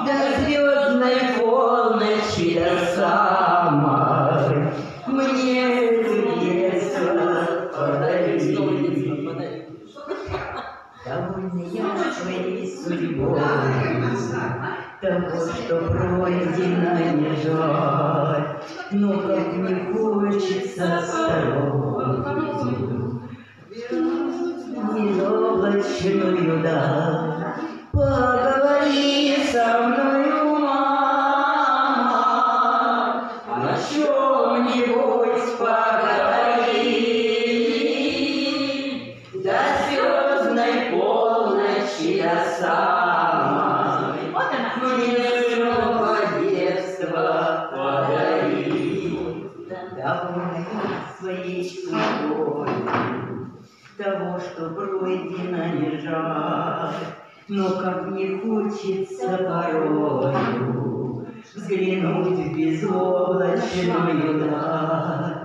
до звездной полночи до самой мне детство подари. Довольна я своей судьбой, того, что пройдено, не жаль, но как не хочется стороною, незоблачную даль. Поговори со мною, мама, о чем-нибудь поговори. До звездной полночи до самой мне снова детство подари. Довольна своей судьбой, того, что пройдено, не жаль, но как не хочется порою взглянуть в безоблачную даль.